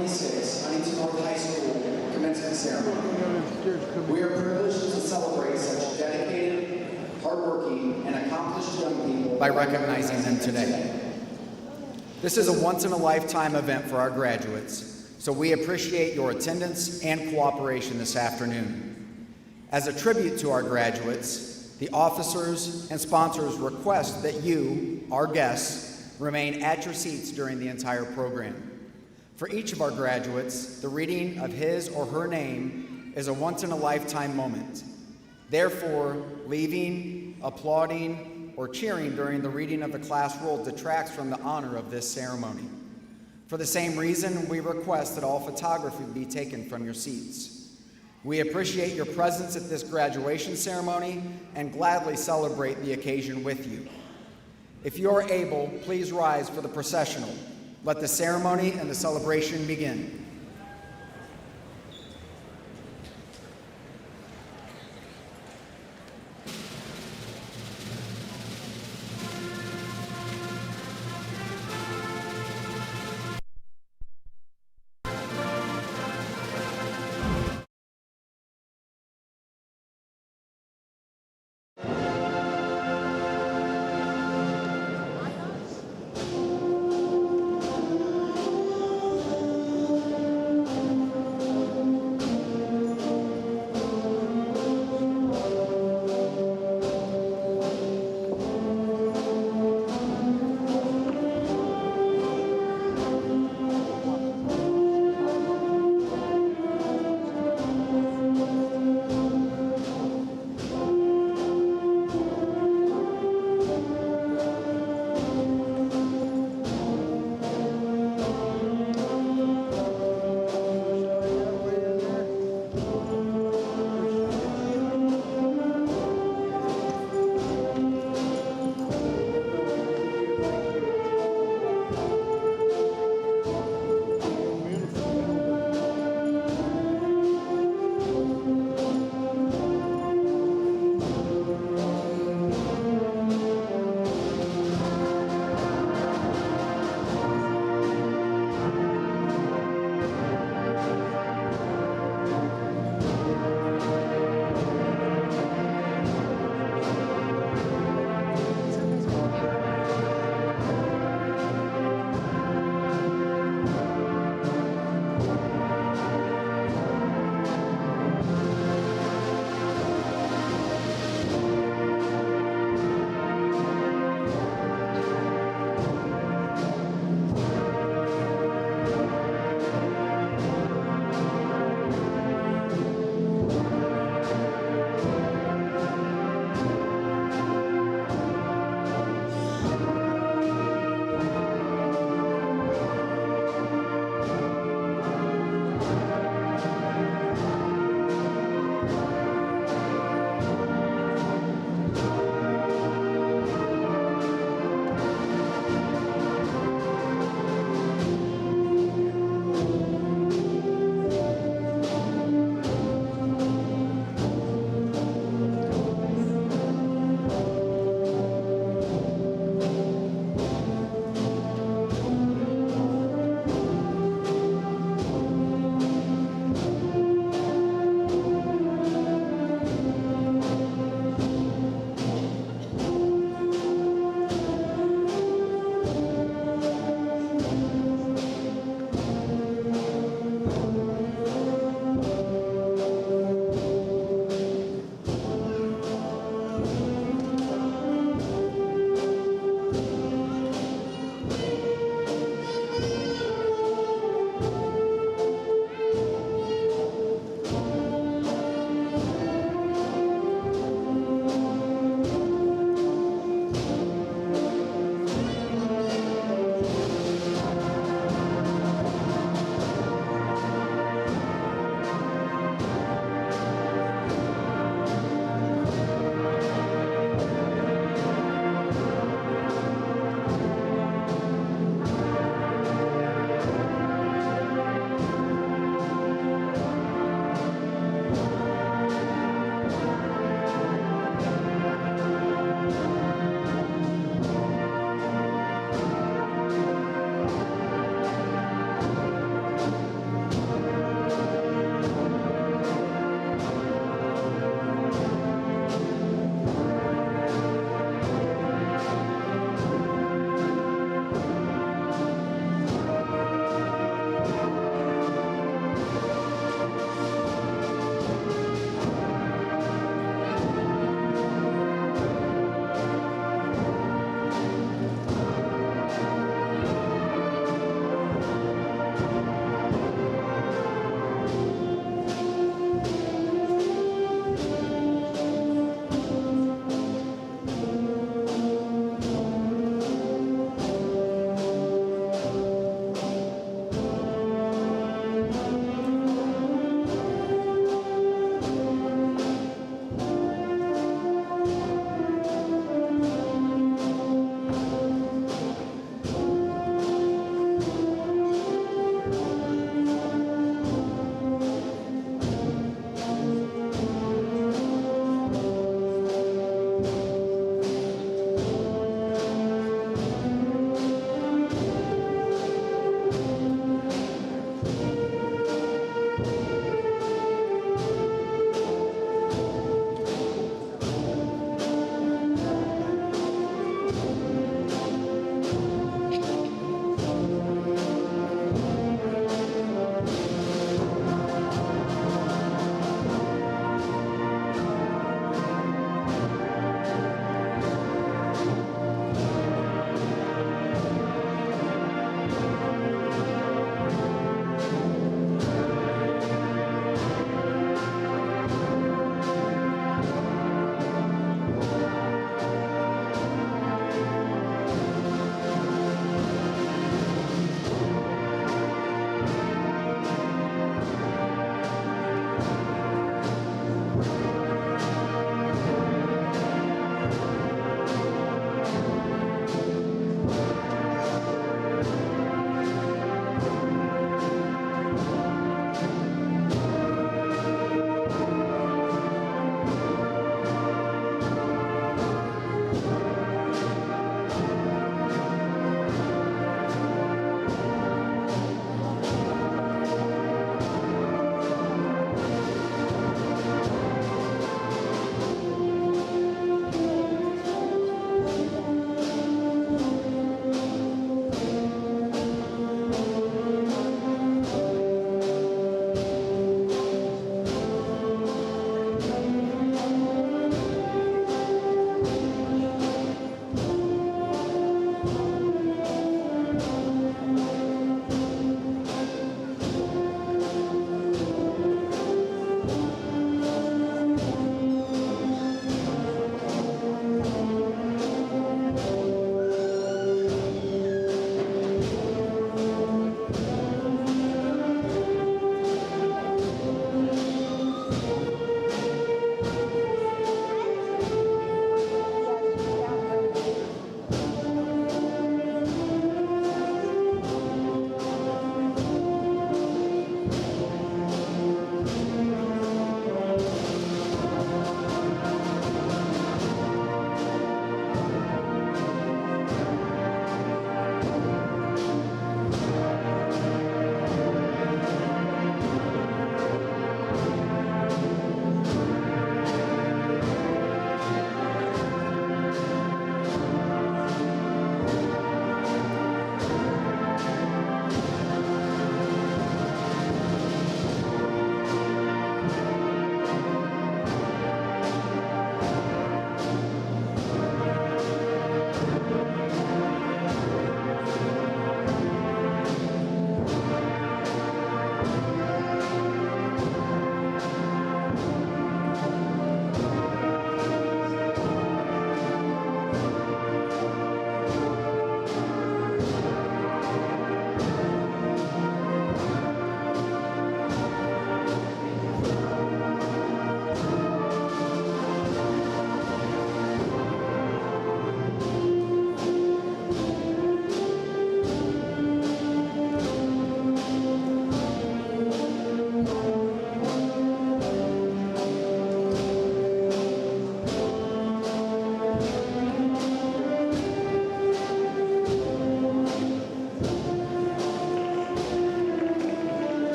2026 Huntington North High School commencement ceremony. We are privileged to celebrate such dedicated, hardworking, and accomplished young people by recognizing them today. This is a once-in-a-lifetime event for our graduates, so we appreciate your attendance and cooperation this afternoon. As a tribute to our graduates, the officers and sponsors request that you, our guests, remain at your seats during the entire program. For each of our graduates, the reading of his or her name is a once-in-a-lifetime moment. Therefore, leaving, applauding, or cheering during the reading of the class roll detracts from the honor of this ceremony. For the same reason, we request that all photography be taken from your seats. We appreciate your presence at this graduation ceremony and gladly celebrate the occasion with you. If you are able, please rise for the processional. Let the ceremony and the celebration begin.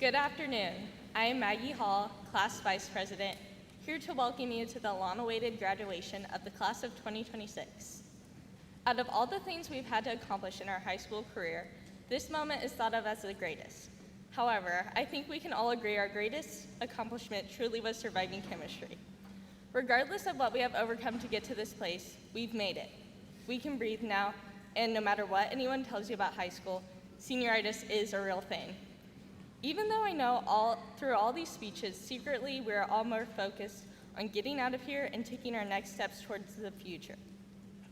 Good afternoon. I am Maggie Hall, Class Vice President, here to welcome you to the long-awaited graduation of the class of 2026. Out of all the things we've had to accomplish in our high school career, this moment is thought of as the greatest. However, I think we can all agree our greatest accomplishment truly was surviving chemistry. Regardless of what we have overcome to get to this place, we've made it. We can breathe now, and no matter what anyone tells you about high school, senioritis is a real thing. Even though I know through all these speeches, secretly we're all more focused on getting out of here and taking our next steps towards the future.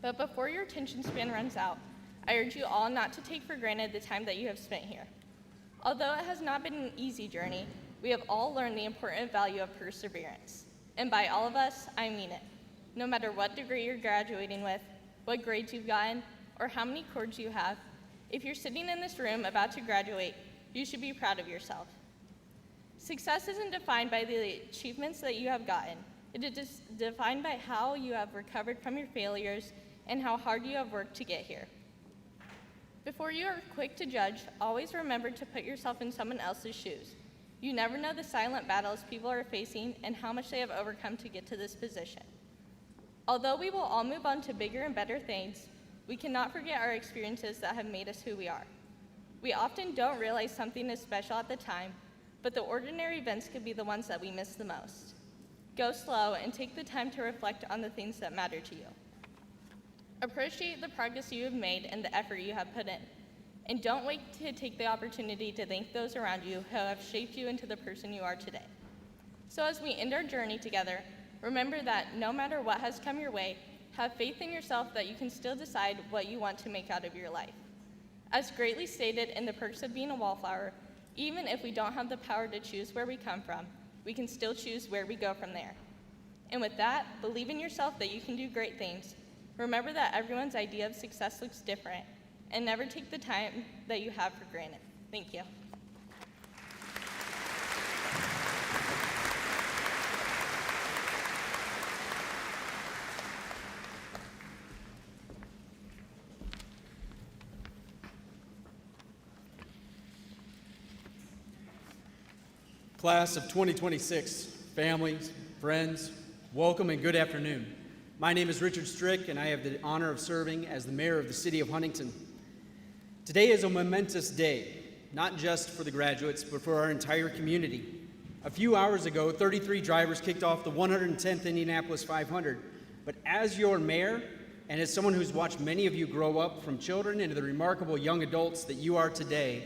But before your attention span runs out, I urge you all not to take for granted the time that you have spent here. Although it has not been an easy journey, we have all learned the important value of perseverance. And by all of us, I mean it. No matter what degree you're graduating with, what grades you've gotten, or how many cords you have, if you're sitting in this room about to graduate, you should be proud of yourself. Success isn't defined by the achievements that you have gotten. It is defined by how you have recovered from your failures and how hard you have worked to get here. Before you are quick to judge, always remember to put yourself in someone else's shoes. You never know the silent battles people are facing and how much they have overcome to get to this position. Although we will all move on to bigger and better things, we cannot forget our experiences that have made us who we are. We often don't realize something is special at the time, but the ordinary events could be the ones that we miss the most. Go slow and take the time to reflect on the things that matter to you. Appreciate the progress you have made and the effort you have put in. And don't wait to take the opportunity to thank those around you who have shaped you into the person you are today. So as we end our journey together, remember that no matter what has come your way, have faith in yourself that you can still decide what you want to make out of your life. As greatly stated in The Perks of Being a Wallflower, even if we don't have the power to choose where we come from, we can still choose where we go from there. And with that, believe in yourself that you can do great things. Remember that everyone's idea of success looks different, and never take the time that you have for granted. Thank you. Class of 2026, families, friends, welcome and good afternoon. My name is Richard Strick, and I have the honor of serving as the mayor of the city of Huntington. Today is a momentous day, not just for the graduates, but for our entire community. A few hours ago, 33 drivers kicked off the 110th Indianapolis 500, but as your mayor, and as someone who's watched many of you grow up from children into the remarkable young adults that you are today,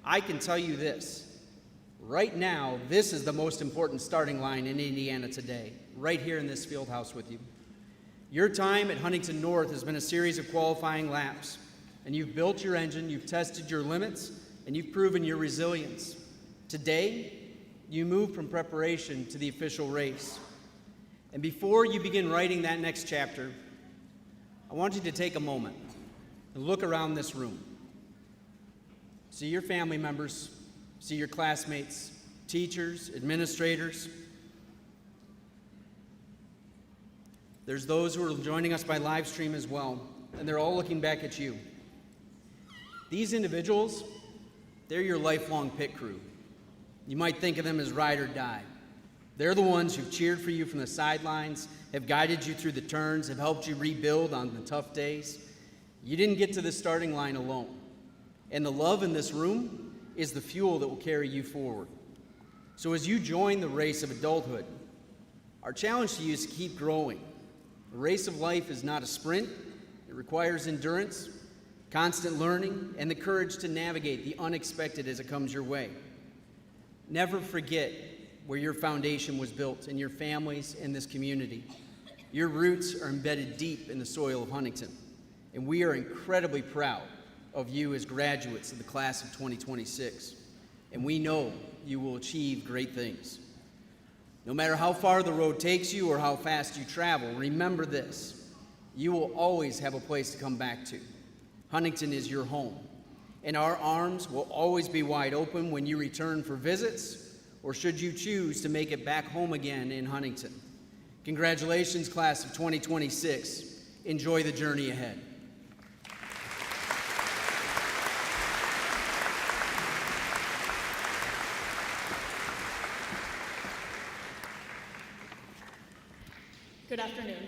I can tell you this. Right now, this is the most important starting line in Indiana today, right here in this field house with you. Your time at Huntington North has been a series of qualifying laps, and you've built your engine, you've tested your limits, and you've proven your resilience. Today, you move from preparation to the official race. And before you begin writing that next chapter, I want you to take a moment and look around this room. See your family members, see your classmates, teachers, administrators. There's those who are joining us by live stream as well, and they're all looking back at you. These individuals, they're your lifelong pit crew. You might think of them as ride or die. They're the ones who've cheered for you from the sidelines, have guided you through the turns, have helped you rebuild on the tough days. You didn't get to the starting line alone. And the love in this room is the fuel that will carry you forward. So as you join the race of adulthood, our challenge to you is to keep growing. The race of life is not a sprint. It requires endurance, constant learning, and the courage to navigate the unexpected as it comes your way. Never forget where your foundation was built in your families and this community. Your roots are embedded deep in the soil of Huntington, and we are incredibly proud of you as graduates of the class of 2026, and we know you will achieve great things. No matter how far the road takes you or how fast you travel, remember this: you will always have a place to come back to. Huntington is your home, and our arms will always be wide open when you return for visits, or should you choose to make it back home again in Huntington. Congratulations, class of 2026. Enjoy the journey ahead. Good afternoon.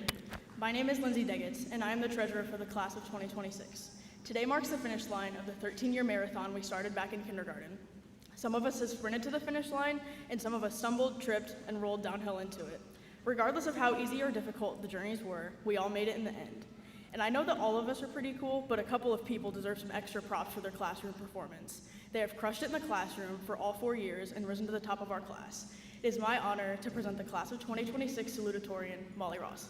My name is Lynnsey Degitz, and I am the treasurer for the class of 2026. Today marks the finish line of the 13-year marathon we started back in kindergarten. Some of us have sprinted to the finish line, and some of us stumbled, tripped, and rolled downhill into it. Regardless of how easy or difficult the journeys were, we all made it in the end. And I know that all of us are pretty cool, but a couple of people deserve some extra props for their classroom performance. They have crushed it in the classroom for all 4 years and risen to the top of our class. It is my honor to present the class of 2026 Salutatorian, Molly Ross.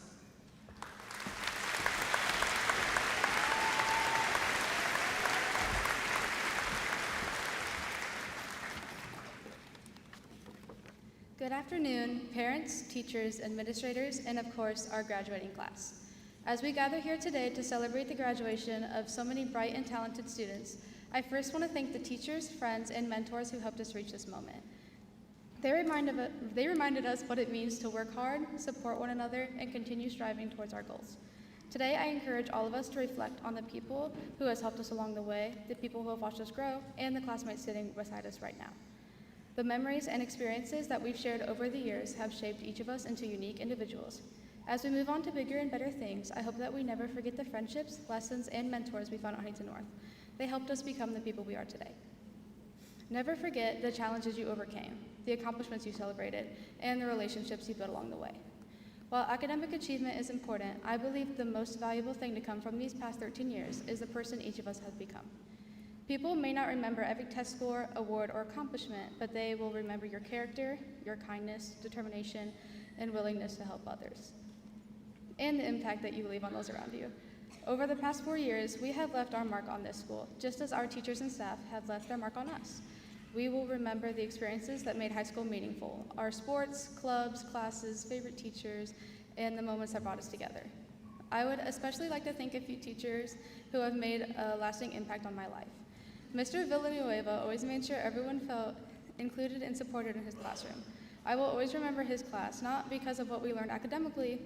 Good afternoon, parents, teachers, administrators, and of course, our graduating class. As we gather here today to celebrate the graduation of so many bright and talented students, I first want to thank the teachers, friends, and mentors who helped us reach this moment. They reminded us what it means to work hard, support one another, and continue striving towards our goals. Today, I encourage all of us to reflect on the people who has helped us along the way, the people who have watched us grow, and the classmates sitting beside us right now. The memories and experiences that we've shared over the years have shaped each of us into unique individuals. As we move on to bigger and better things, I hope that we never forget the friendships, lessons, and mentors we found at Huntington North. They helped us become the people we are today. Never forget the challenges you overcame, the accomplishments you celebrated, and the relationships you built along the way. While academic achievement is important, I believe the most valuable thing to come from these past 13 years is the person each of us has become. People may not remember every test score, award, or accomplishment, but they will remember your character, your kindness, determination, and willingness to help others, and the impact that you leave on those around you. Over the past 4 years, we have left our mark on this school, just as our teachers and staff have left their mark on us. We will remember the experiences that made high school meaningful, our sports, clubs, classes, favorite teachers, and the moments that brought us together. I would especially like to thank a few teachers who have made a lasting impact on my life. Mr. Villanueva always made sure everyone felt included and supported in his classroom. I will always remember his class, not because of what we learned academically,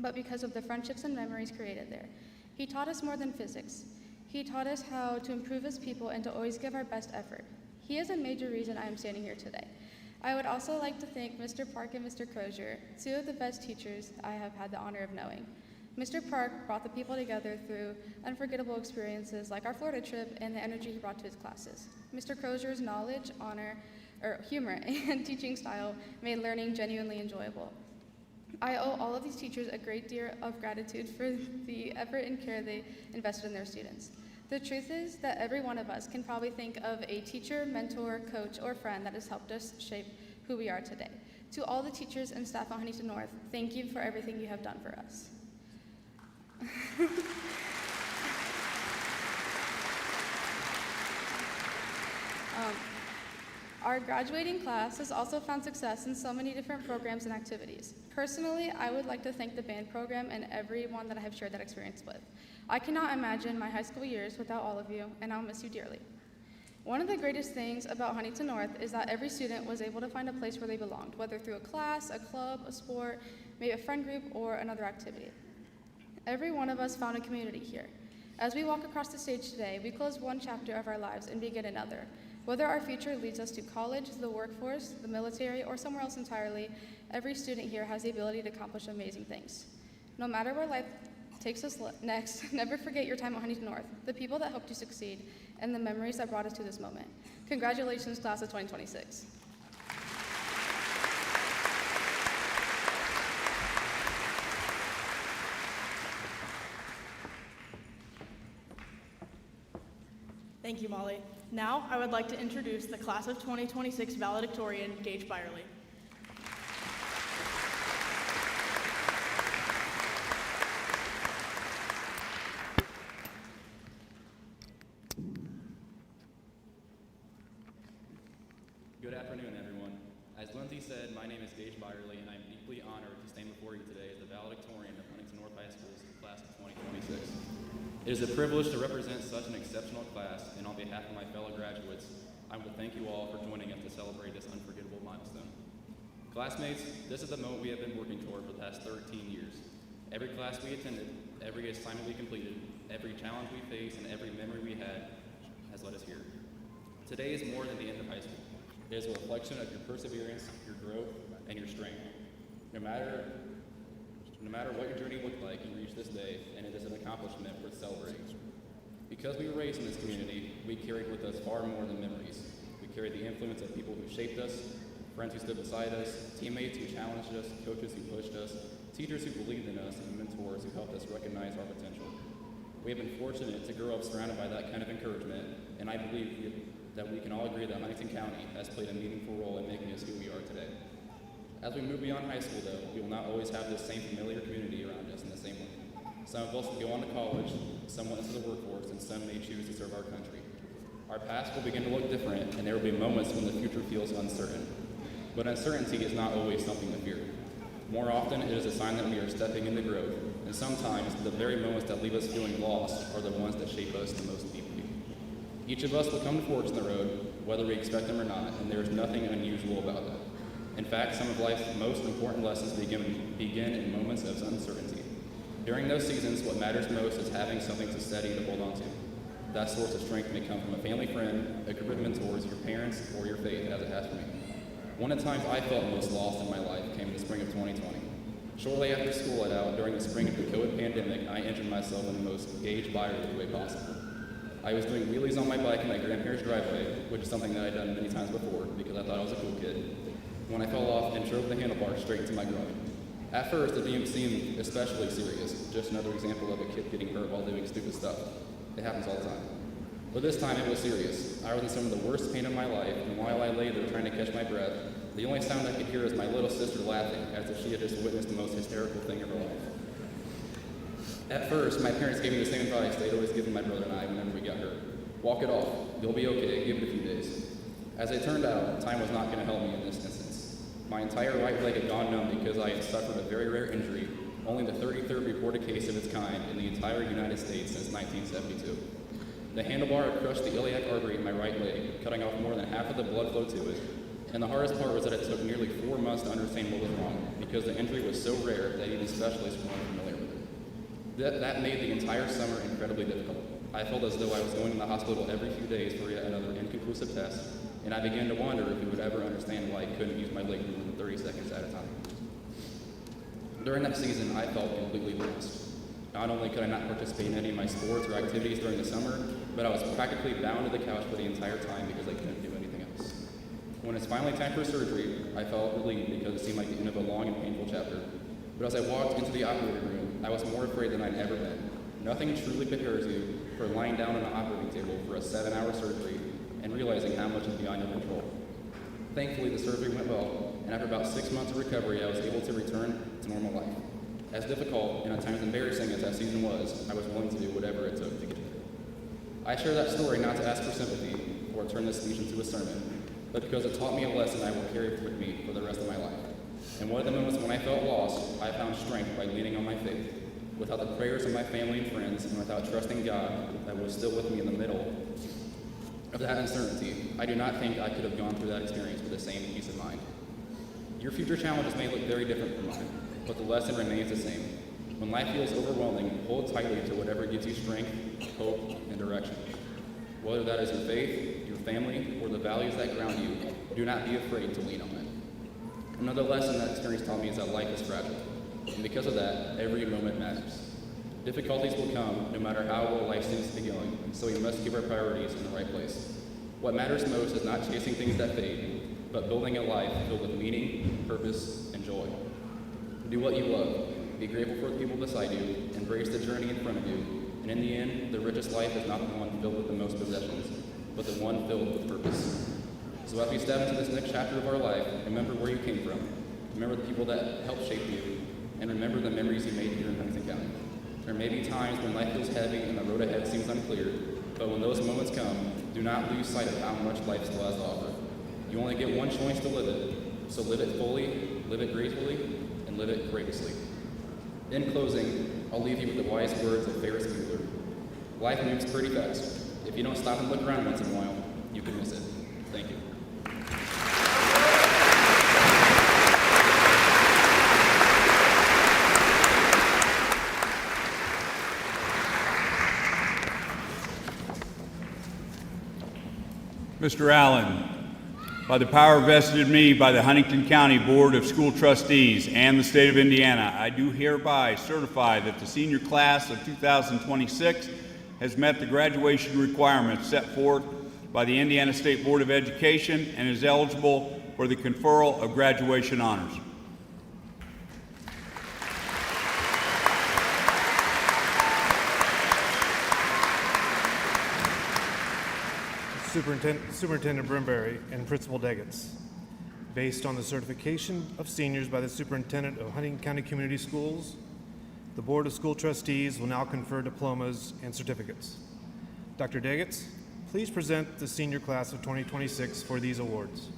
but because of the friendships and memories created there. He taught us more than physics. He taught us how to improve as people and to always give our best effort. He is a major reason I am standing here today. I would also like to thank Mr. Park and Mr. Crozier, two of the best teachers I have had the honor of knowing. Mr. Park brought the people together through unforgettable experiences like our Florida trip and the energy he brought to his classes. Mr. Crozier's knowledge, humor, and teaching style made learning genuinely enjoyable. I owe all of these teachers a great deal of gratitude for the effort and care they invested in their students. The truth is that every one of us can probably think of a teacher, mentor, coach, or friend that has helped us shape who we are today. To all the teachers and staff at Huntington North, thank you for everything you have done for us. Our graduating class has also found success in so many different programs and activities. Personally, I would like to thank the band program and everyone that I have shared that experience with. I cannot imagine my high school years without all of you, and I'll miss you dearly. One of the greatest things about Huntington North is that every student was able to find a place where they belonged, whether through a class, a club, a sport, maybe a friend group, or another activity. Every one of us found a community here. As we walk across the stage today, we close one chapter of our lives and begin another. Whether our future leads us to college, the workforce, the military, or somewhere else entirely, every student here has the ability to accomplish amazing things. No matter where life takes us next, never forget your time at Huntington North, the people that helped you succeed, and the memories that brought us to this moment. Congratulations, class of 2026. Thank you, Molly. Now, I would like to introduce the class of 2026 valedictorian, Gage Byerly. Good afternoon, everyone. As Lynnsey said, my name is Gage Byerly, and I'm deeply honored to stand before you today as the valedictorian of Huntington North High School's class of 2026. It is a privilege to represent such an exceptional class, and on behalf of my fellow graduates, I want to thank you all for joining us to celebrate this unforgettable milestone. Classmates, this is the moment we have been working toward for the past 13 years. Every class we attended, every assignment we completed, every challenge we faced, and every memory we had has led us here. Today is more than the end of high school. It is a reflection of your perseverance, your growth, and your strength. No No matter what your journey looked like, you reached this day, and it is an accomplishment worth celebrating. Because we were raised in this community, we carried with us far more than memories. We carried the influence of people who shaped us, friends who stood beside us, teammates who challenged us, coaches who pushed us, teachers who believed in us, and mentors who helped us recognize our potential. We have been fortunate to grow up surrounded by that kind of encouragement, and I believe that we can all agree that Huntington County has played a meaningful role in making us who we are today. As we move beyond high school, though, we will not always have this same familiar community around us in the same way. Some of us will go on to college, some will enter the workforce, and some may choose to serve our country. Our past will begin to look different, and there will be moments when the future feels uncertain. But uncertainty is not always something to fear. More often, it is a sign that we are stepping into growth, and sometimes the very moments that leave us feeling lost are the ones that shape us the most deeply. Each of us will come to forks in the road, whether we expect them or not, and there is nothing unusual about that. In fact, some of life's most important lessons begin in moments of uncertainty. During those seasons, what matters most is having something to steady to hold on to. That source of strength may come from a family friend, a group of mentors, your parents, or your faith, as it has for me. One of the times I felt most lost in my life came in the spring of 2020. Shortly after school let out, during the spring of the COVID pandemic, I injured myself in the most Gage Byerly way possible. I was doing wheelies on my bike in my grandparents' driveway, which is something that I'd done many times before because I thought I was a cool kid, when I fell off and drove the handlebar straight into my groin. At first, it didn't seem especially serious, just another example of a kid getting hurt while doing stupid stuff. It happens all the time. But this time it was serious. I was in some of the worst pain of my life, and while I lay there trying to catch my breath, the only sound I could hear was my little sister laughing, as if she had just witnessed the most hysterical thing of her life. At first, my parents gave me the same advice they'd always given my brother and I whenever we got hurt. Walk it off. You'll be okay. Give it a few days. As it turned out, time was not going to help me in this instance. My entire right leg had gone numb because I had suffered a very rare injury, only the 33rd reported case of its kind in the entire United States since 1972. The handlebar had crushed the iliac artery in my right leg, cutting off more than half of the blood flow to it. And the hardest part was that it took nearly 4 months to understand what was wrong, because the injury was so rare that even specialists were unfamiliar with it. That made the entire summer incredibly difficult. I felt as though I was going to the hospital every few days for yet another inconclusive test, and I began to wonder if we would ever understand why I couldn't use my leg more than 30 seconds at a time. During that season, I felt completely lost. Not only could I not participate in any of my sports or activities during the summer, but I was practically bound to the couch for the entire time because I couldn't do anything else. When it's finally time for surgery, I felt relieved because it seemed like the end of a long and painful chapter. But as I walked into the operating room, I was more afraid than I'd ever been. Nothing truly prepares you for lying down on an operating table for a 7-hour surgery and realizing how much is beyond your control. Thankfully, the surgery went well, and after about 6 months of recovery, I was able to return to normal life. As difficult and at times embarrassing as that season was, I was willing to do whatever it took to get there. I share that story not to ask for sympathy or turn this speech into a sermon, but because it taught me a lesson I will carry with me for the rest of my life. And one of the moments when I felt lost, I found strength by leaning on my faith. Without the prayers of my family and friends, and without trusting God that was still with me in the middle of that uncertainty, I do not think I could have gone through that experience with the same peace of mind. Your future challenges may look very different from mine, but the lesson remains the same. When life feels overwhelming, hold tightly to whatever gives you strength, hope, and direction. Whether that is your faith, your family, or the values that ground you, do not be afraid to lean on it. Another lesson that experience taught me is that life is fragile, and because of that, every moment matters. Difficulties will come no matter how well life seems to be going, so we must keep our priorities in the right place. What matters most is not chasing things that fade, but building a life filled with meaning, purpose, and joy. Do what you love. Be grateful for the people beside you. Embrace the journey in front of you. And in the end, the richest life is not the one filled with the most possessions, but the one filled with purpose. So as we step into this next chapter of our life, remember where you came from. Remember the people that helped shape you. And remember the memories you made here in Huntington County. There may be times when life feels heavy and the road ahead seems unclear, but when those moments come, do not lose sight of how much life still has to offer. You only get one choice to live it, so live it fully, live it gracefully, and live it courageously. In closing, I'll leave you with the wise words of Ferris Bueller. Life moves pretty fast. If you don't stop and look around once in a while, you can miss it. Thank you. Mr. Allen. By the power vested in me by the Huntington County Board of School Trustees and the state of Indiana, I do hereby certify that the senior class of 2026 has met the graduation requirements set forth by the Indiana State Board of Education and is eligible for the conferral of graduation honors. Superintendent Brimbury and Principal Degitz. Based on the certification of seniors by the Superintendent of Huntington County Community Schools, the Board of School Trustees will now confer diplomas and certificates. Dr. Degitz, please present the senior class of 2026 for these awards.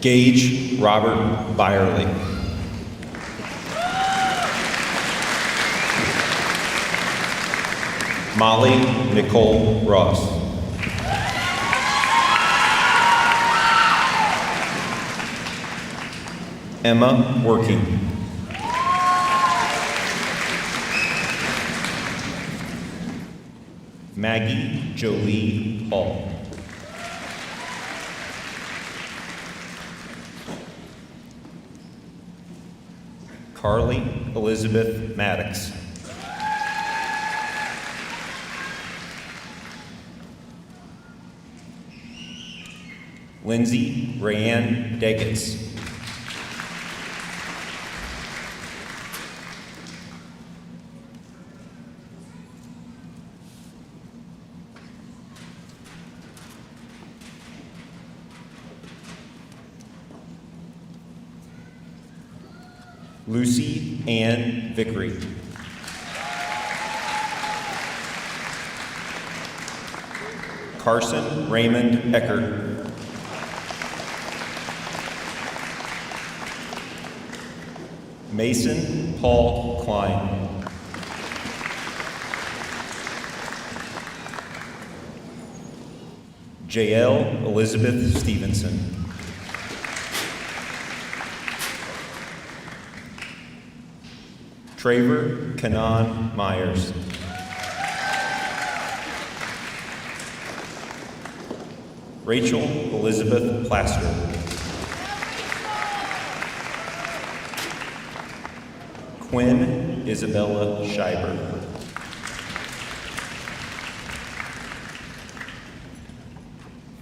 Gage Robert Byerly. Molly Nicole Ross. Emma Working. Maggie Jolie Hall. Carly Elizabeth Maddox. Lynnsey Rayanne Degitz. Lucy Ann Vickery. Carson Raymond Eckert. Mason Paul Klein. JL Elizabeth Stevenson. Traver Kanan Myers. Rachel Elizabeth Plaster. Quinn Isabella Scheiber.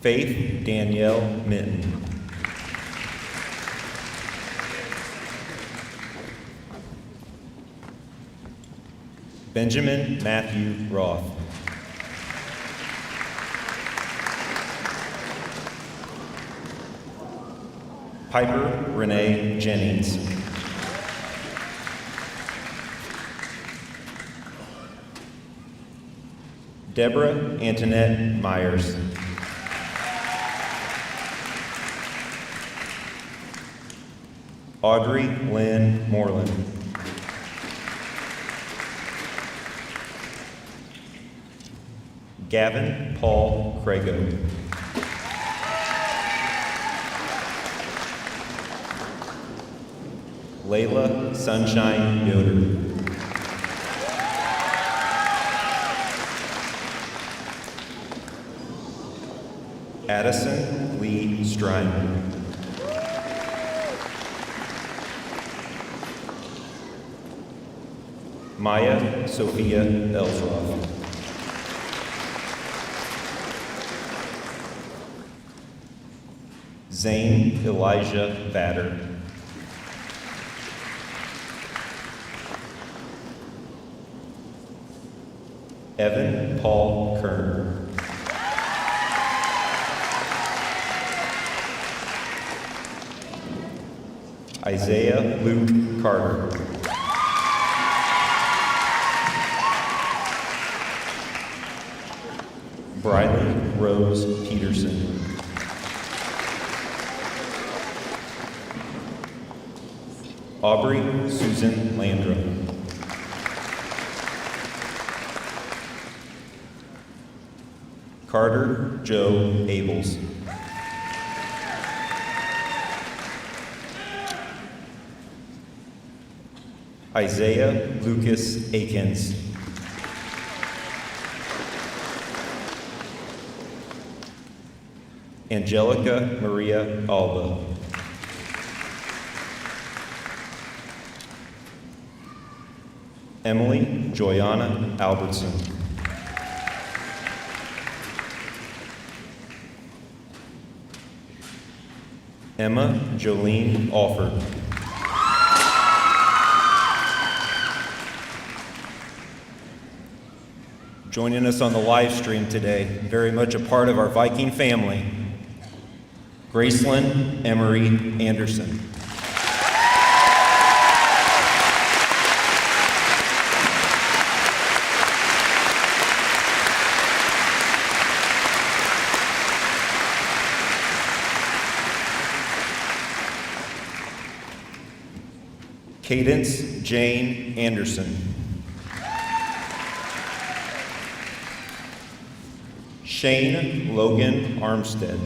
Faith Danielle Minton. Benjamin Matthew Roth. Piper Renee Jennings. Deborah Antoinette Myers. Audrey Lynn Moreland. Gavin Paul Crago. Layla Sunshine Yoder. Addison Lee Strine. Maya Sophia Elsroth. Zane Elijah Vatter. Evan Paul Kern. Isaiah Luke Carter. Briley Rose Peterson. Aubrey Susan Landrum. Carter Joe Abels. Isaiah Lucas Akins. Angelica Maria Alba. Emily Joyanna Albertson. Emma Jolene Alford. Joining us on the live stream today, very much a part of our Viking family, Gracelyn Emery Anderson. Cadence Jane Anderson. Shane Logan Armstead.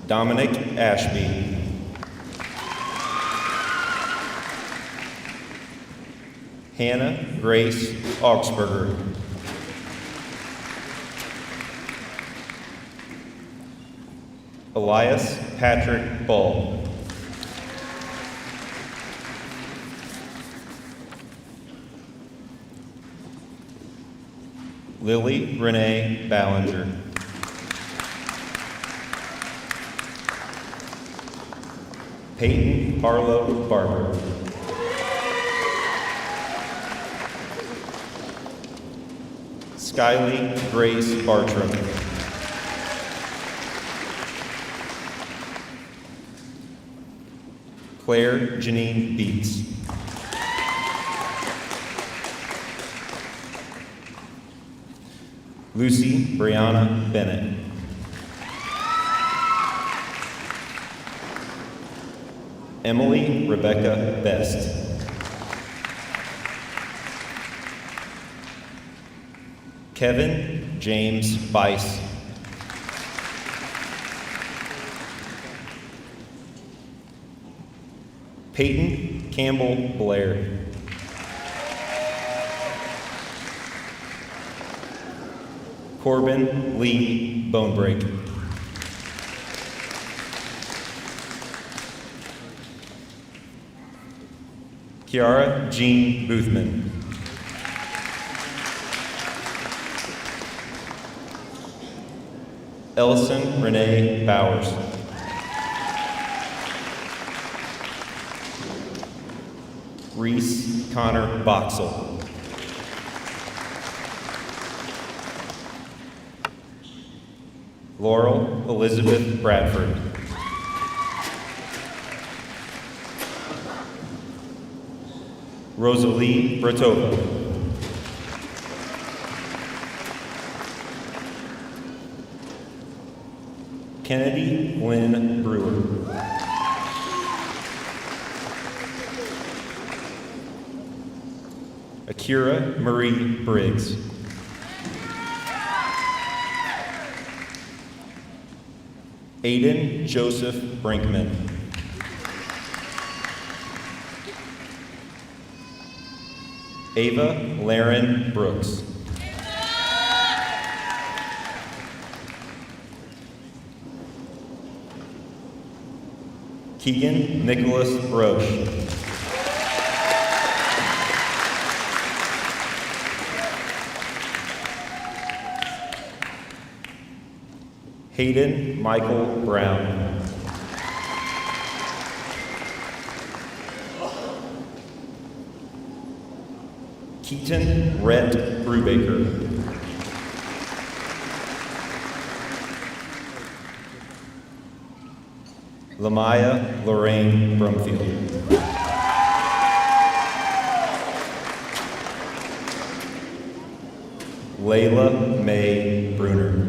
Dominic Ashby. Hannah Grace Augsburger. Elias Patrick Ball. Lily Renee Ballinger. Peyton Harlow Barber. Skyly Grace Bartram. Claire Janine Beats. Lucy Brianna Bennett. Emily Rebecca Best. Kevin James Bice. Peyton Campbell Blair. Corbin Lee Bonebreak. Kiara Jean Boothman. Ellison Renee Bowers. Reese Connor Boxell. Laurel Elizabeth Bradford. Rosalie Bratova. Kennedy Lynn Brewer. Akira Marie Briggs. Aiden Joseph Brinkman. Ava Laren Brooks. Keegan Nicholas Roche. Hayden Michael Brown. Keaton Rhett Brubaker. Lamaya Lorraine Brumfield. Layla May Bruner.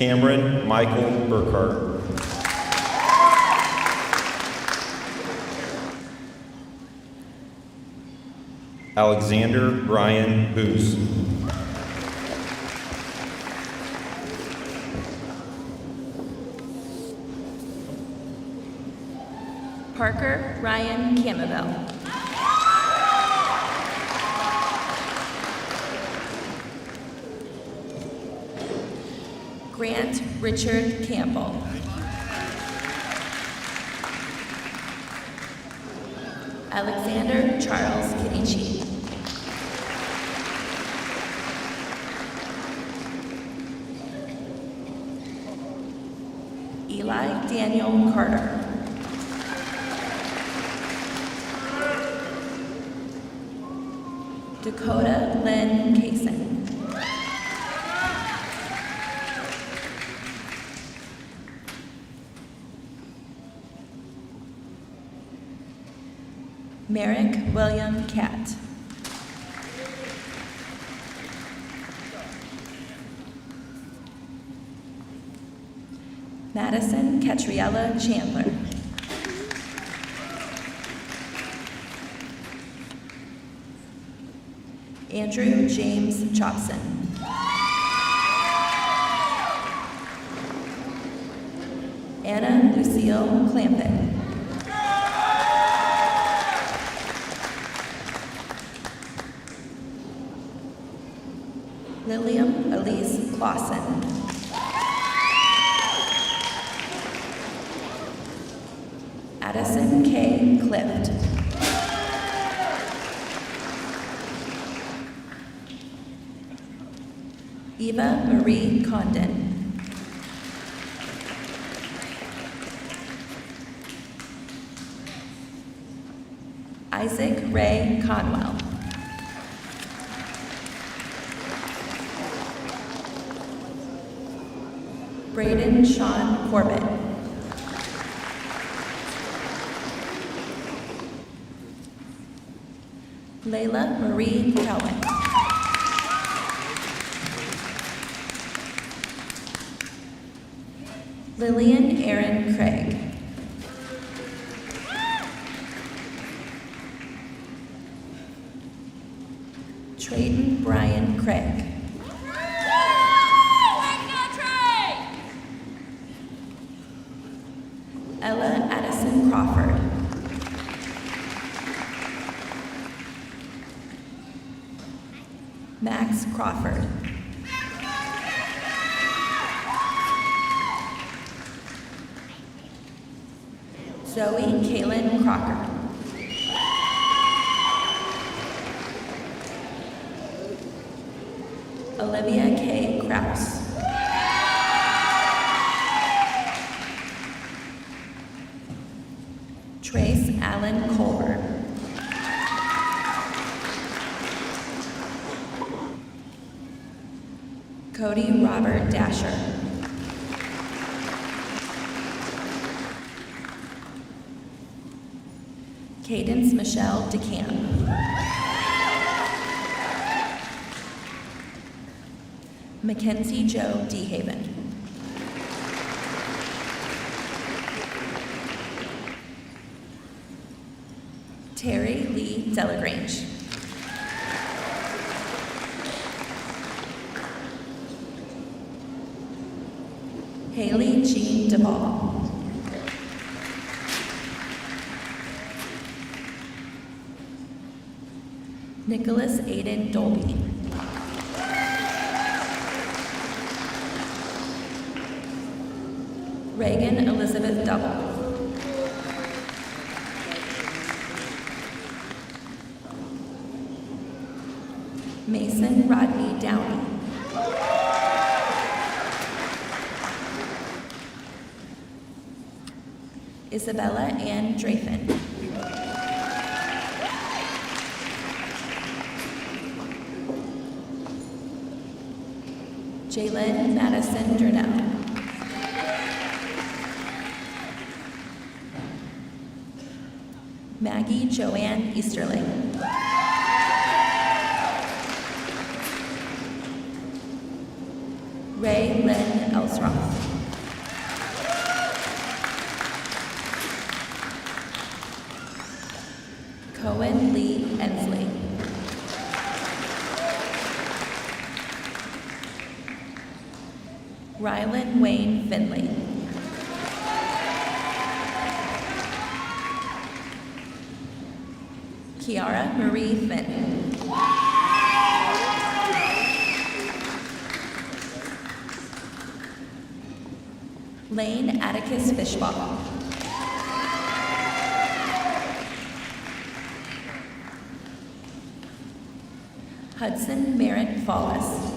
Cameron Michael Burkhart. Alexander Brian Booz. Parker Ryan Camabell. Grant Richard Campbell. Alexander Charles Kenichi. Eli Daniel Carter. Dakota Lynn Kaysen. Merrick William Catt. Madison Catriella Chandler. Andrew James Chopson. Anna Lucille Clampett. Lilium Elise Clausen. Addison K. Clift. Eva Marie Condon. Isaac Ray Conwell. Braden Sean Corbett. Layla Marie Cowan. Lillian Aaron Craig. Trayton Brian Craig. Ella Addison Crawford. Max Crawford. Zoe Kaylin Crocker. Olivia K. Kraus. Trace Allen Colbert. Cody Robert Dasher. Cadence Michelle DeCamp. Mackenzie Joe DeHaven. Terry Lee Delagrange. Haley Jean Duvall. Nicholas Aiden Dolby. Reagan Elizabeth Double. Mason Rodney Downey. Isabella Ann Drafin. Jalen Madison Durnell. Maggie Joanne Easterling. Ray Lynn Elsroth. Cohen Lee Ensley. Rylan Wayne Finley. Kiara Marie Finn. Lane Atticus Fishbaugh. Hudson Merritt Fallis.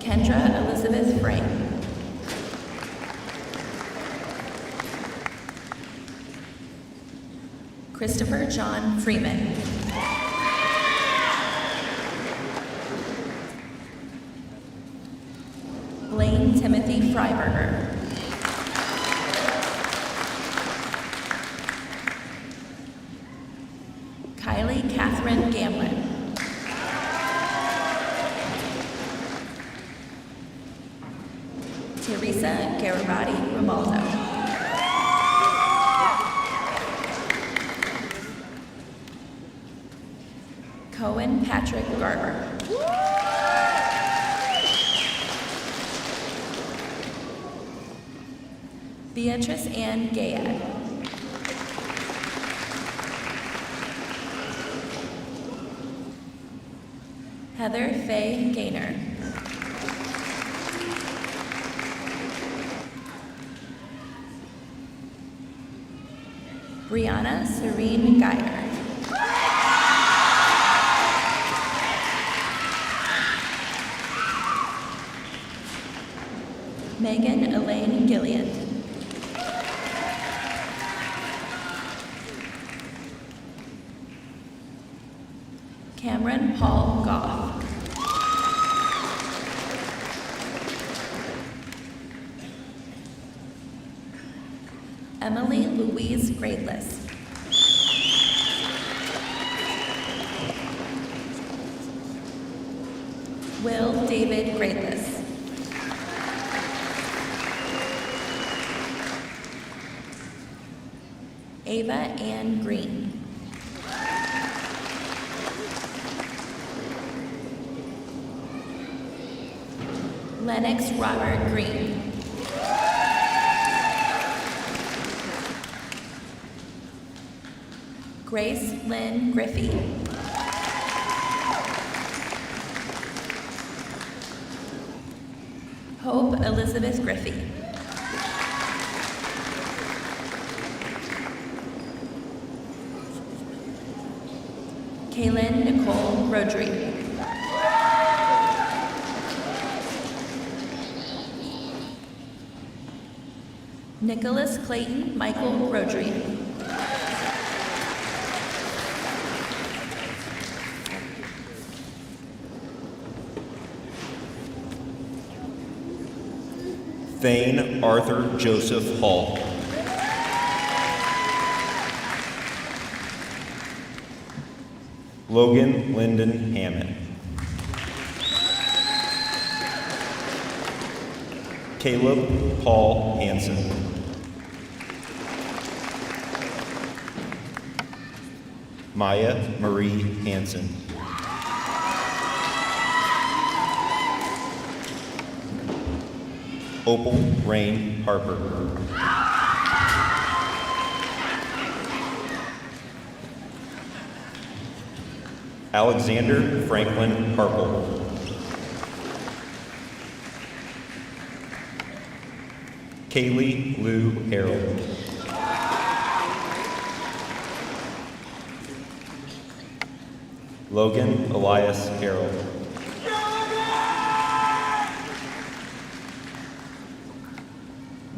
Kendra Elizabeth Frame. Christopher John Freeman. Blaine Timothy Freiberger. Kylie Catherine Gamlin. Teresa Garibati Romaldo. Cohen Patrick Garber. Beatrice Ann Gayad. Heather Faye Gaynor. Brianna Serene Geyer. Megan Elaine Gillian. Cameron Paul Goff. Emily Louise Gradeless. Will David Gradeless. Ava Ann Green. Lennox Robert Green. Grace Lynn Griffey. Hope Elizabeth Griffey. Kaylin Nicole Rodri. Nicholas Clayton Michael Rodri. Thane Arthur Joseph Hall. Logan Lyndon Hammond. Caleb Paul Hansen. Maya Marie Hansen. Opal Rain Harper. Alexander Franklin Harple. Kaylee Lou Harold. Logan Elias Harold.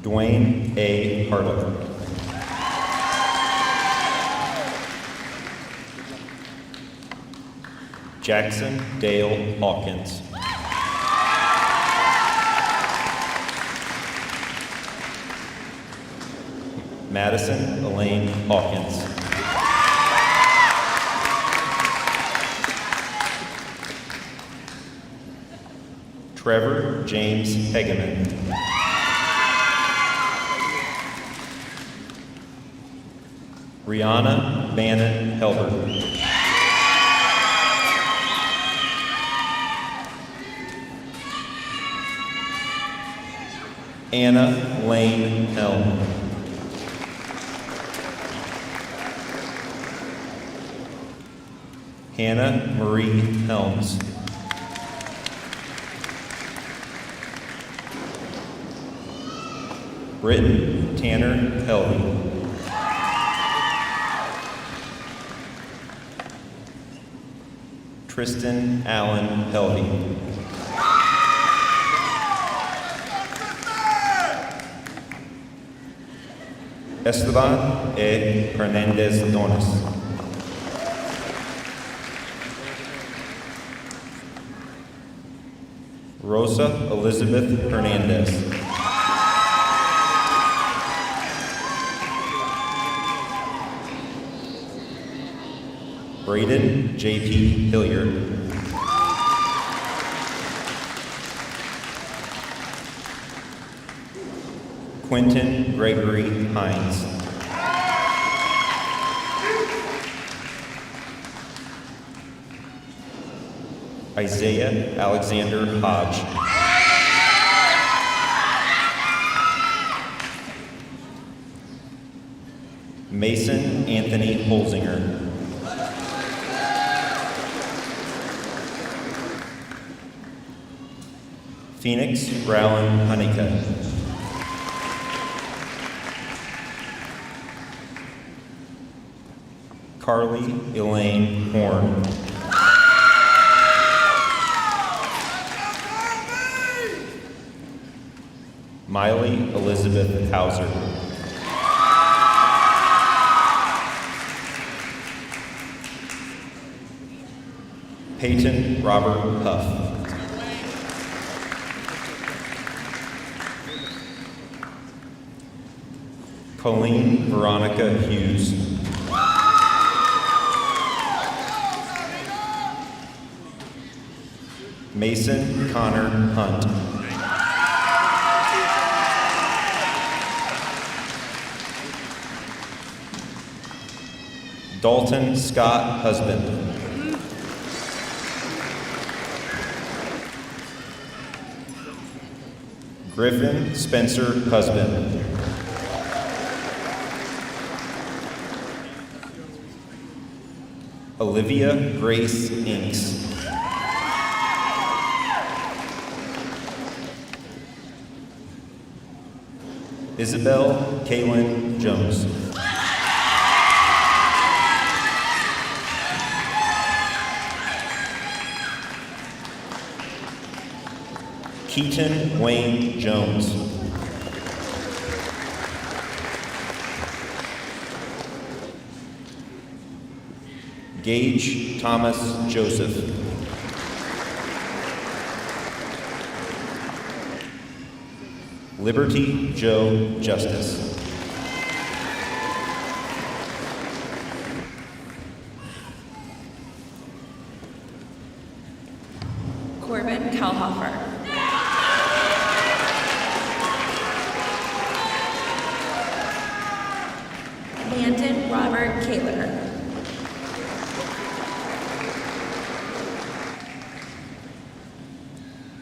Dwayne A. Hartle. Jackson Dale Hawkins. Madison Elaine Hawkins. Trevor James Hegeman. Rihanna Bannon Helbert. Anna Lane Helm. Hannah Marie Helms. Britton Tanner Helvey. Tristan Allen Helvey. Esteban E. Hernandez Donis. Rosa Elizabeth Hernandez. Braden J.P. Hilliard. Quentin Gregory Hines. Isaiah Alexander Hodge. Mason Anthony Holzinger. Phoenix Rowan Honeycutt. Carly Elaine Horn. Miley Elizabeth Hauser. Peyton Robert Huff. Colleen Veronica Hughes. Mason Connor Hunt. Dalton Scott Husband. Griffin Spencer Husband. Olivia Grace Inks. Isabel Kaylin Jones. Keaton Wayne Jones. Gage Thomas Joseph. Liberty Joe Justice. Corbin Kalhofer. Landon Robert Kaler.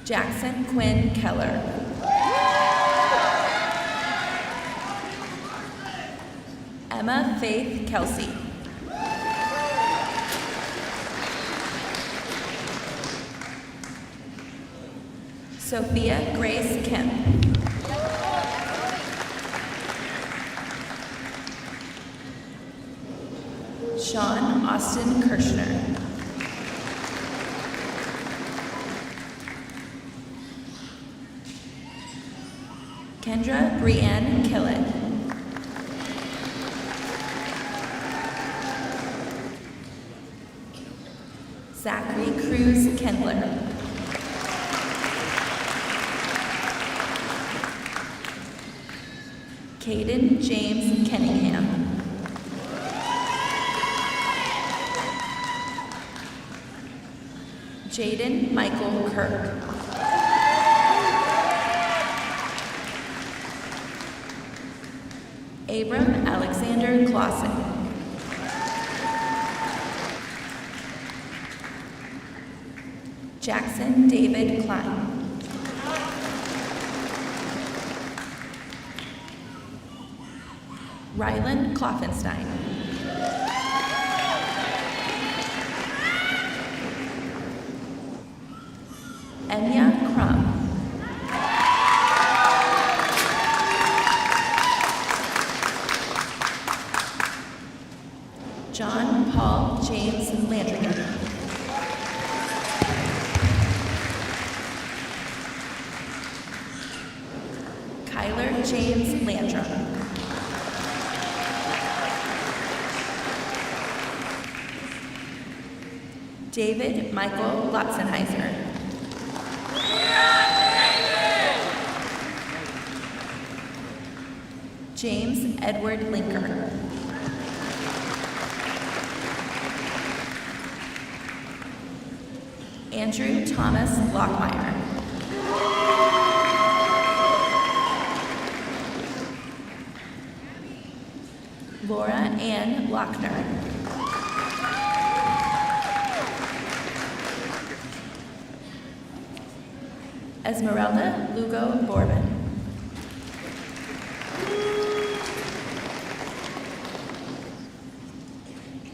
Jackson Quinn Keller. Emma Faith Kelsey. Sophia Grace Kemp. Sean Austin Kirshner. Kendra Brianne Killen. Zachary Cruz Kendler. Caden James Kenningham. Jaden Michael Kirk. Abram Alexander Clausen. Jackson David Klein. Rylan Kloffenstein. Enya Crum. John Paul James Landrigan. Kyler James Landrum. David Michael Lotzenheiser. James Edward Linker. Andrew Thomas Lockmeyer. Laura Ann Lochner. Esmeralda Lugo Bourbon.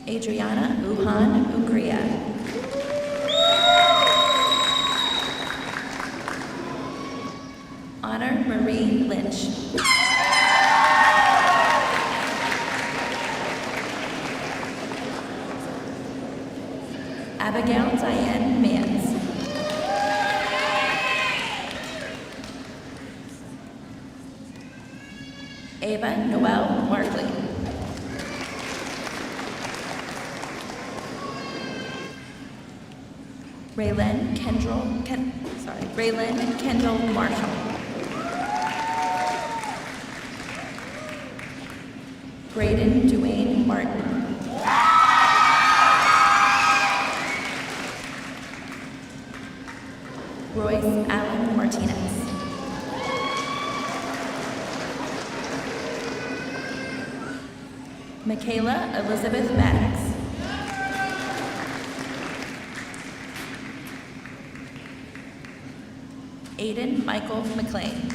Adriana Uhan Ugria. Honor Marie Lynch. Abigail Diane Mans. Ava Noel Markley. Raylan Kendall Marshall. Braden Duane Martin. Royce Allen Martinez. Michaela Elizabeth Maddox. Aiden Michael McLean.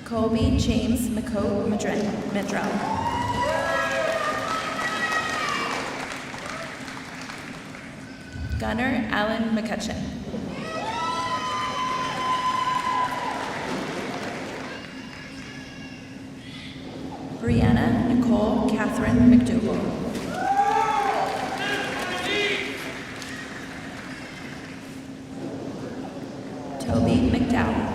Colby James Medrell. Gunnar Allen McCutcheon. Brianna Nicole Catherine McDougall. Toby McDowell.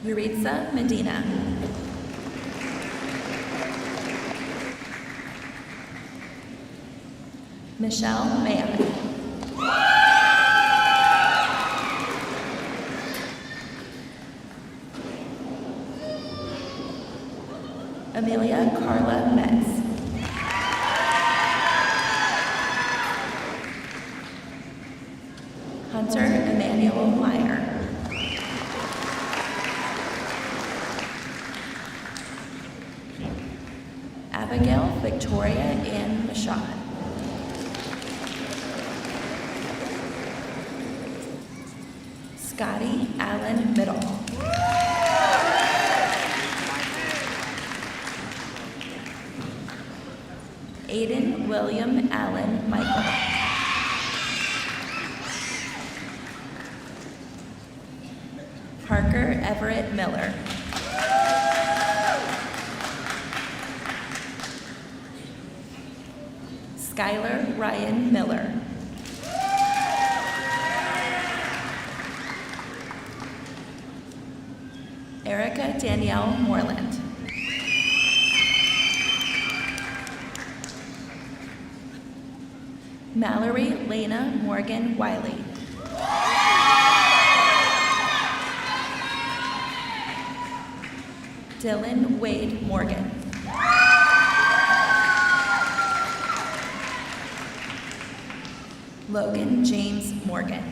Yuritsa Medina. Michelle Mann. Amelia Carla Metz. Hunter Emmanuel Meyer. Abigail Victoria Ann Michaud. Scotty Allen Middle. Aiden William Allen Michael. Parker Everett Miller. Skylar Ryan Miller. Erica Danielle Moreland. Mallory Lena Morgan Wiley. Dylan Wade Morgan. Logan James Morgan.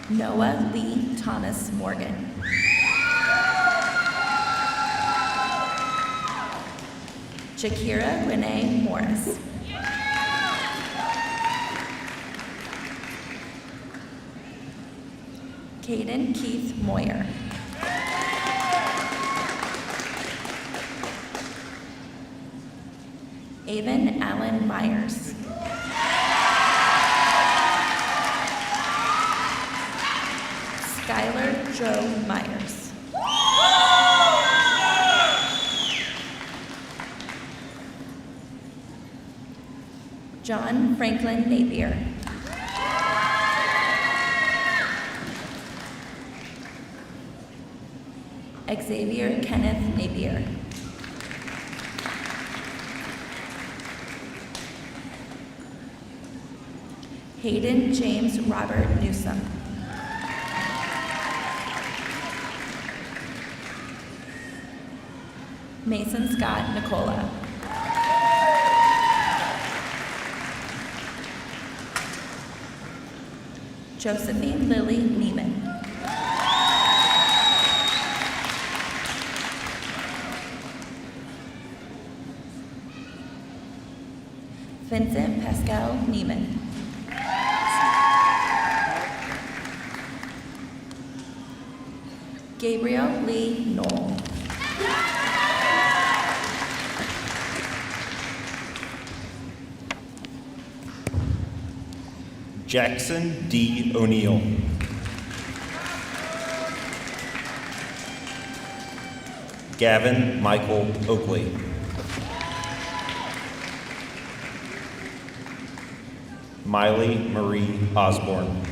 Noah Lee Thomas Morgan. Jakira Renee Morris. Caden Keith Moyer. Avon Allen Myers. Skylar Joe Myers. John Franklin Napier. Xavier Kenneth Napier. Hayden James Robert Newsom. Mason Scott Nicola. Josephine Lily Neiman. Vincent Pascal Neiman. Gabriel Lee Knoll. Jackson D. O'Neill. Gavin Michael Oakley. Miley Marie Osborne.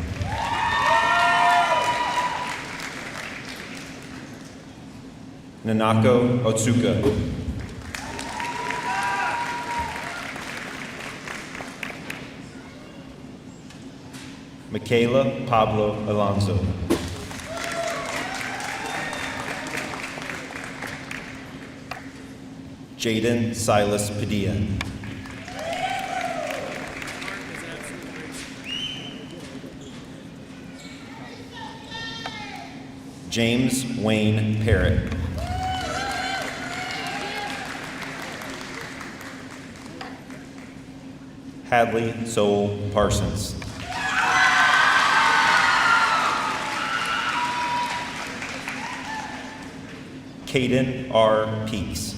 Nanako Otsuka. Michaela Pablo Alonso. Jaden Silas Padilla. James Wayne Parrott. Hadley Soul Parsons. Caden R. Peaks.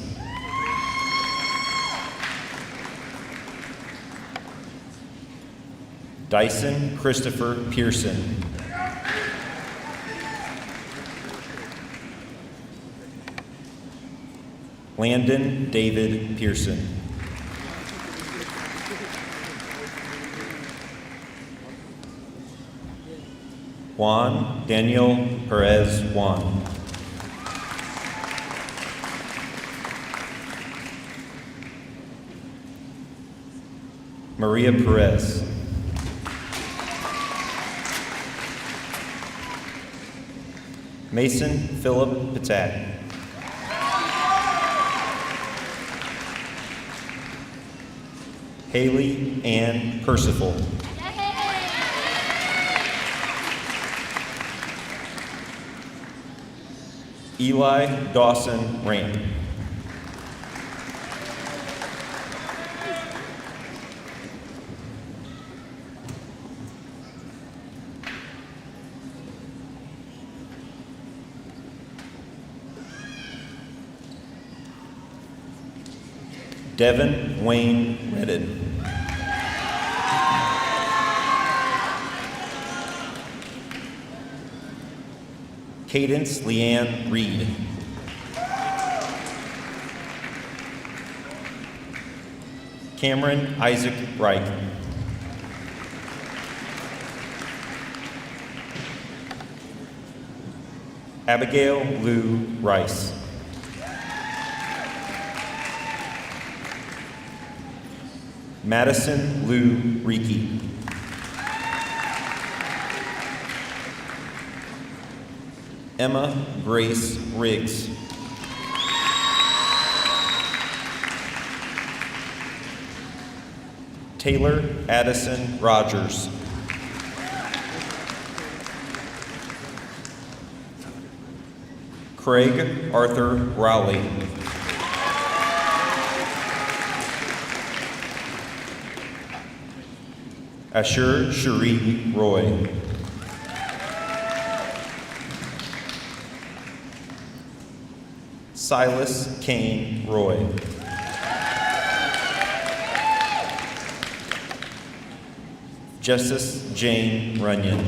Dyson Christopher Pearson. Landon David Pearson. Juan Daniel Perez Juan. Maria Perez. Mason Philip Patak. Haley Ann Percival. Eli Dawson Rand. Devin Wayne Redden. Cadence Leanne Reed. Cameron Isaac Reich. Abigail Lou Rice. Madison Lou Reiki. Emma Grace Riggs. Taylor Addison Rogers. Craig Arthur Rowley. Ashur Cherie Roy. Silas Kane Roy. Justice Jane Runyon.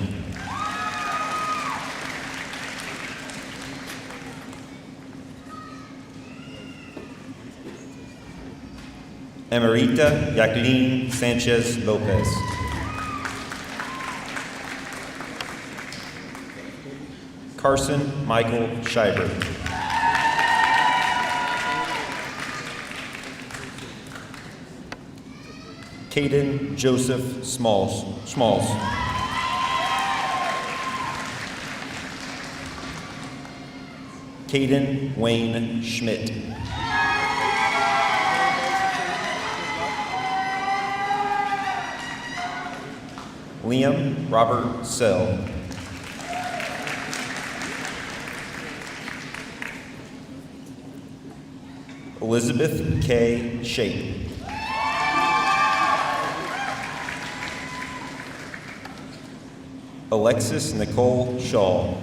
Emerita Jacqueline Sanchez Lopez. Carson Michael Scheiber. Caden Joseph Smalls. Caden Wayne Schmidt. Liam Robert Sell. Elizabeth K. Shape. Alexis Nicole Shaw.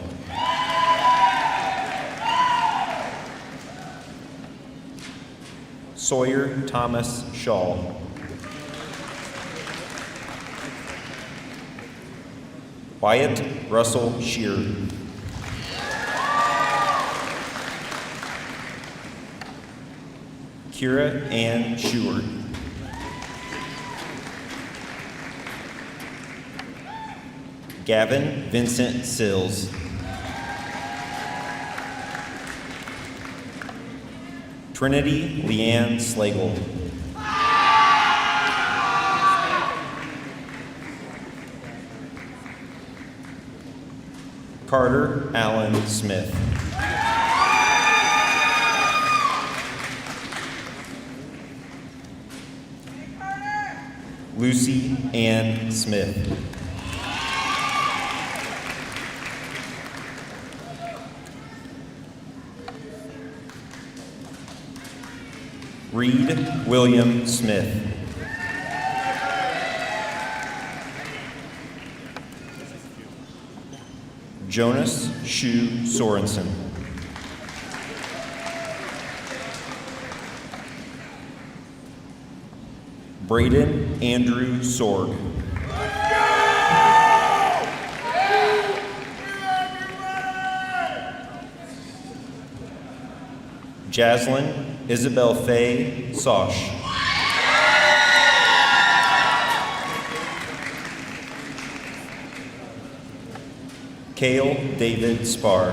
Sawyer Thomas Shaw. Wyatt Russell Shear. Kira Ann Sheward. Gavin Vincent Sills. Trinity Leanne Slagle. Carter Allen Smith. Lucy Ann Smith. Reed William Smith. Jonas Shu Sorensen. Braden Andrew Sorg. Jaslyn Isabel Faye Sosh. Cale David Spar.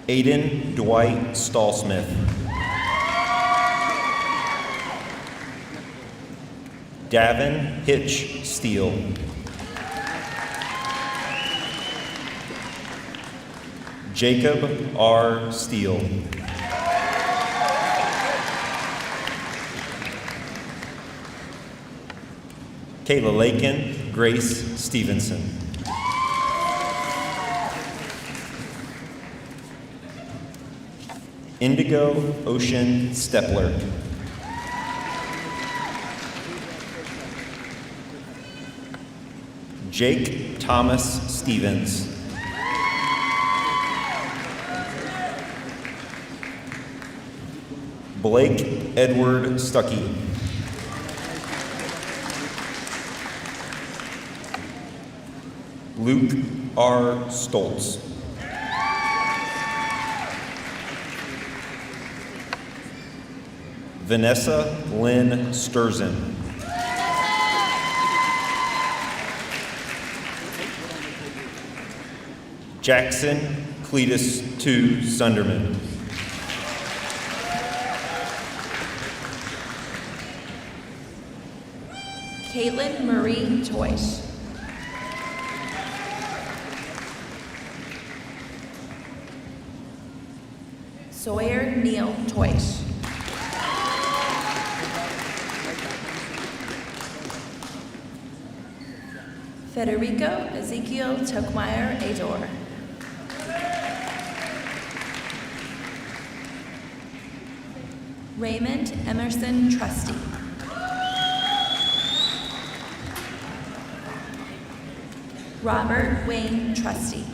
Aiden Dwight Stallsmith. Davin Hitch Steele. Jacob R. Steele. Kayla Lakin, Grace Stevenson. Indigo Ocean Stepler. Jake Thomas Stevens. Blake Edward Stuckey. Luke R. Stoltz. Vanessa Lynn Sturzen. Jackson Cletus II Sunderman. Caitlin Marie Toish. Sawyer Neil Toish. Federico Ezekiel Tokmeyer Ador. Raymond Emerson Trusty. Robert Wayne Trusty.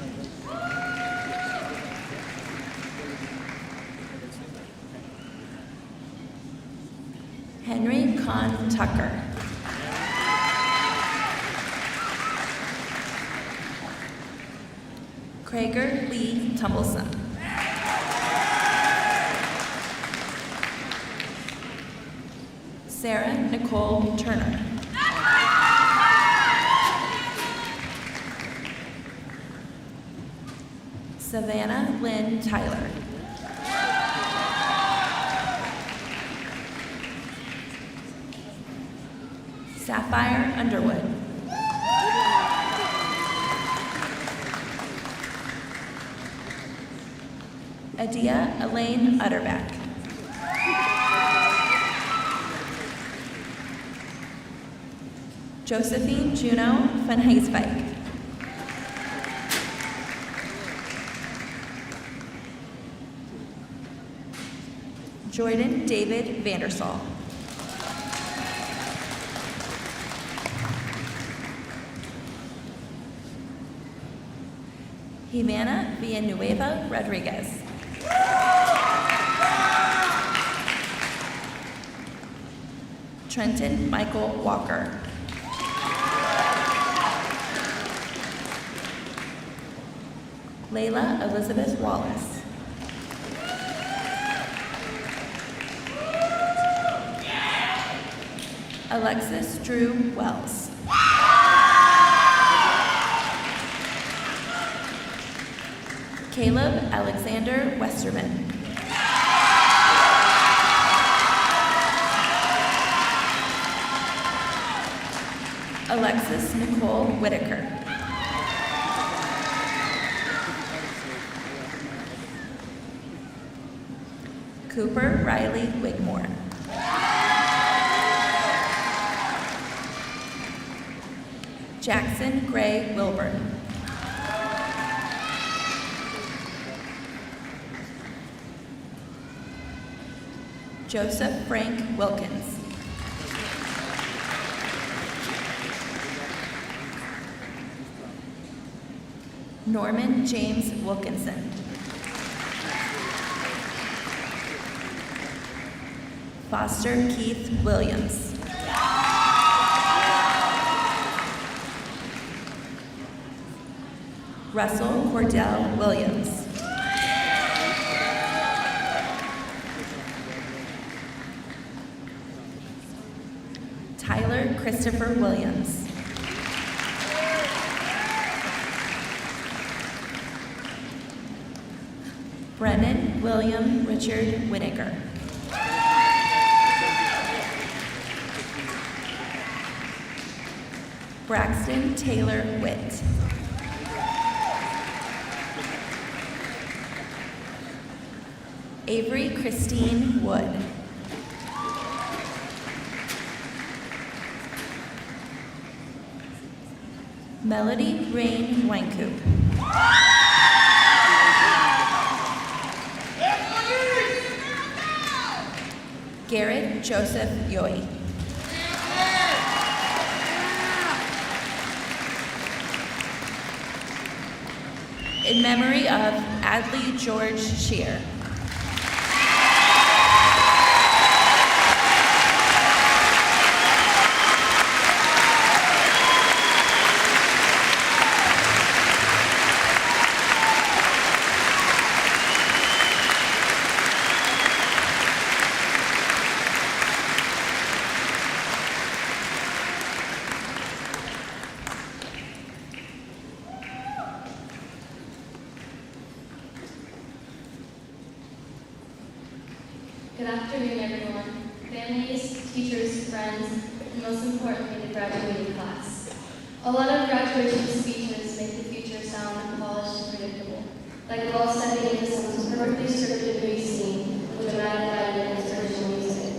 Henry Kahn Tucker. Krager Lee Tumbleson. Sarah Nicole Turner. Savannah Lynn Tyler. Sapphire Underwood. Adia Elaine Utterback. Josephine Juno van Heeswijk. Jordan David Vandersall. Jimena Villanueva Rodriguez. Trenton Michael Walker. Layla Elizabeth Wallace. Alexis Drew Wells. Caleb Alexander Westerman. Alexis Nicole Whitaker. Cooper Riley Wigmore. Jackson Gray Wilburn. Joseph Frank Wilkins. Norman James Wilkinson. Foster Keith Williams. Russell Cordell Williams. Tyler Christopher Williams. Brennan William Richard Winiger. Braxton Taylor Witt. Avery Christine Wood. Melody Rain Weinkoop. Garrett Joseph Yoy. In memory of Adley George Shear. Good afternoon, everyone. Families, teachers, friends, and most importantly, the graduating class. A lot of graduation speeches make the future sound polished and predictable. Like a well-studied innocence, perfectly scripted movie scene, dramatic and inspirational music.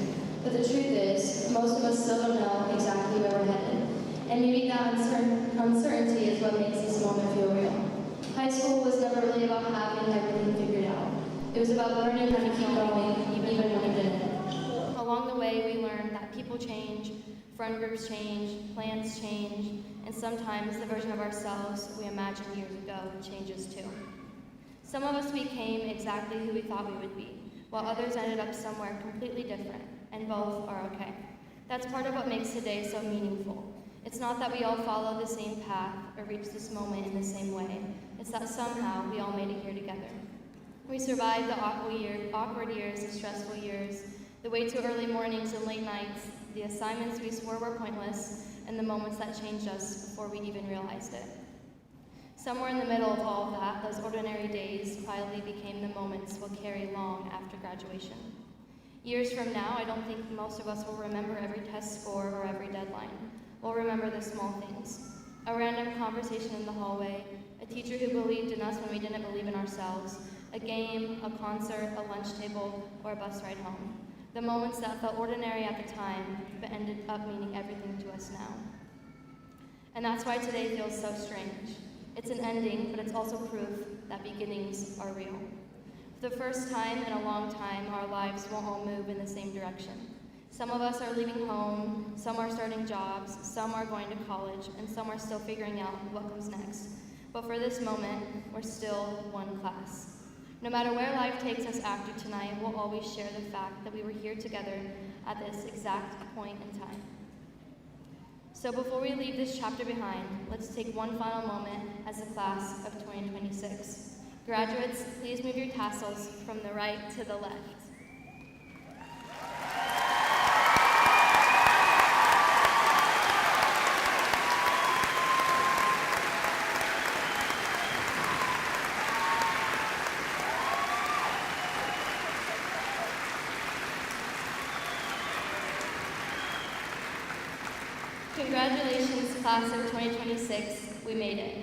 But the truth is, most of us still don't know exactly where we're headed. And maybe that uncertainty is what makes this moment feel real. High school was never really about having everything figured out. It was about learning how to keep going, even when it didn't. Along the way, we learned that people change, friend groups change, plans change, and sometimes the version of ourselves we imagined years ago changes too. Some of us became exactly who we thought we would be, while others ended up somewhere completely different, and both are okay. That's part of what makes today so meaningful. It's not that we all follow the same path or reach this moment in the same way. It's that somehow we all made it here together. We survived the awkward years, the stressful years, the way too early mornings and late nights, the assignments we swore were pointless, and the moments that changed us before we even realized it. Somewhere in the middle of all of that, those ordinary days quietly became the moments we'll carry long after graduation. Years from now, I don't think most of us will remember every test score or every deadline. We'll remember the small things. A random conversation in the hallway, a teacher who believed in us when we didn't believe in ourselves, a game, a concert, a lunch table, or a bus ride home. The moments that felt ordinary at the time, but ended up meaning everything to us now. And that's why today feels so strange. It's an ending, but it's also proof that beginnings are real. For the first time in a long time, our lives won't all move in the same direction. Some of us are leaving home, some are starting jobs, some are going to college, and some are still figuring out what comes next. But for this moment, we're still one class. No matter where life takes us after tonight, we'll always share the fact that we were here together at this exact point in time. So before we leave this chapter behind, let's take one final moment as the class of 2026. Graduates, please move your tassels from the right to the left. Congratulations, class of 2026, we made it.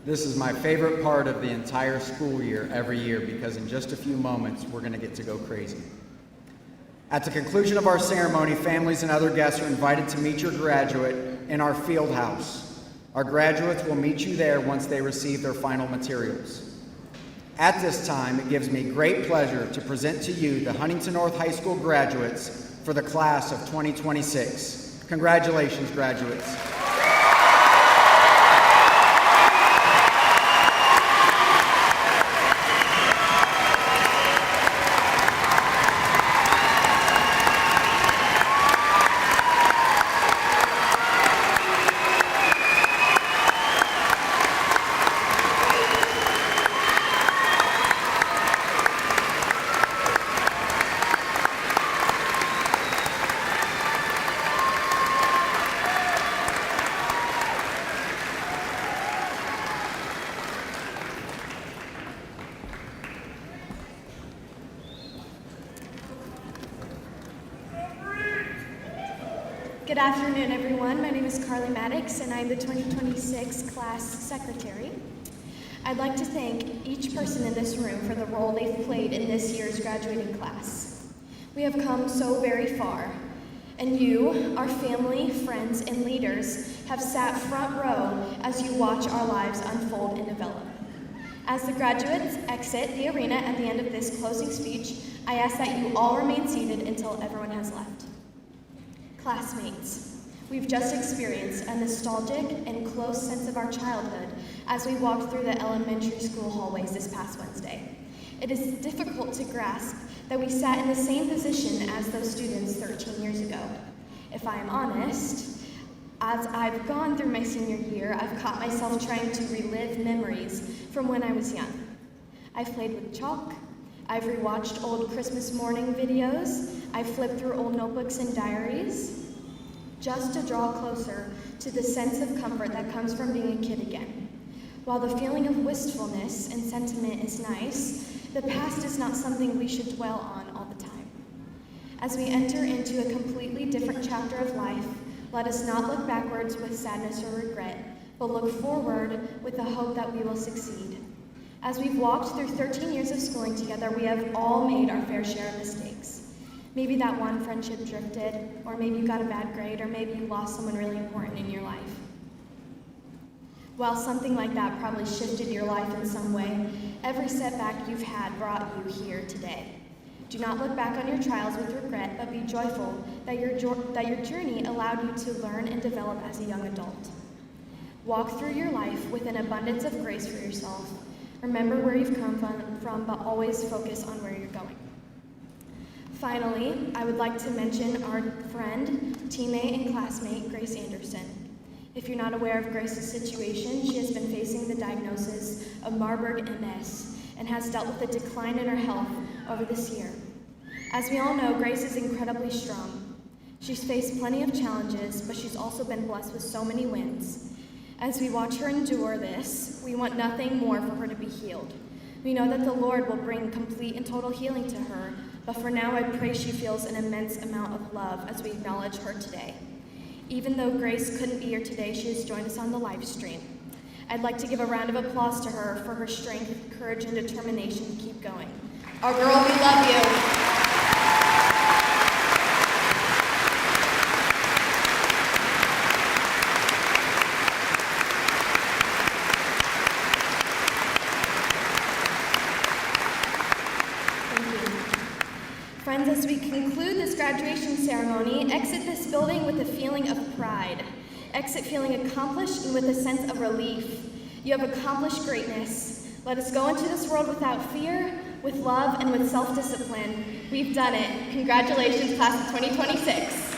This is my favorite part of the entire school year every year because in just a few moments, we're going to get to go crazy. At the conclusion of our ceremony, families and other guests are invited to meet your graduate in our field house. Our graduates will meet you there once they receive their final materials. At this time, it gives me great pleasure to present to you the Huntington North High School graduates for the class of 2026. Congratulations, graduates. Good afternoon, everyone. My name is Carly Maddox, and I'm the 2026 class secretary. I'd like to thank each person in this room for the role they've played in this year's graduating class. We have come so very far, and you, our family, friends, and leaders, have sat front row as you watch our lives unfold and develop. As the graduates exit the arena at the end of this closing speech, I ask that you all remain seated until everyone has left. Classmates, we've just experienced a nostalgic and close sense of our childhood as we walked through the elementary school hallways this past Wednesday. It is difficult to grasp that we sat in the same position as those students 13 years ago. If I am honest, as I've gone through my senior year, I've caught myself trying to relive memories from when I was young. I've played with chalk, I've rewatched old Christmas morning videos, I've flipped through old notebooks and diaries, just to draw closer to the sense of comfort that comes from being a kid again. While the feeling of wistfulness and sentiment is nice, the past is not something we should dwell on all the time. As we enter into a completely different chapter of life, let us not look backwards with sadness or regret, but look forward with the hope that we will succeed. As we've walked through 13 years of schooling together, we have all made our fair share of mistakes. Maybe that one friendship drifted, or maybe you got a bad grade, or maybe you lost someone really important in your life. While something like that probably shifted your life in some way, every setback you've had brought you here today. Do not look back on your trials with regret, but be joyful that your journey allowed you to learn and develop as a young adult. Walk through your life with an abundance of grace for yourself. Remember where you've come from, but always focus on where you're going. Finally, I would like to mention our friend, teammate, and classmate, Grace Anderson. If you're not aware of Grace's situation, she has been facing the diagnosis of Marburg MS and has dealt with a decline in her health over this year. As we all know, Grace is incredibly strong. She's faced plenty of challenges, but she's also been blessed with so many wins. As we watch her endure this, we want nothing more for her to be healed. We know that the Lord will bring complete and total healing to her, but for now I pray she feels an immense amount of love as we acknowledge her today. Even though Grace couldn't be here today, she has joined us on the live stream. I'd like to give a round of applause to her for her strength, courage, and determination to keep going. Our girl, we love you. Friends, as we conclude this graduation ceremony, exit this building with a feeling of pride. Exit feeling accomplished and with a sense of relief. You have accomplished greatness. Let us go into this world without fear, with love, and with self-discipline. We've done it. Congratulations, class of 2026.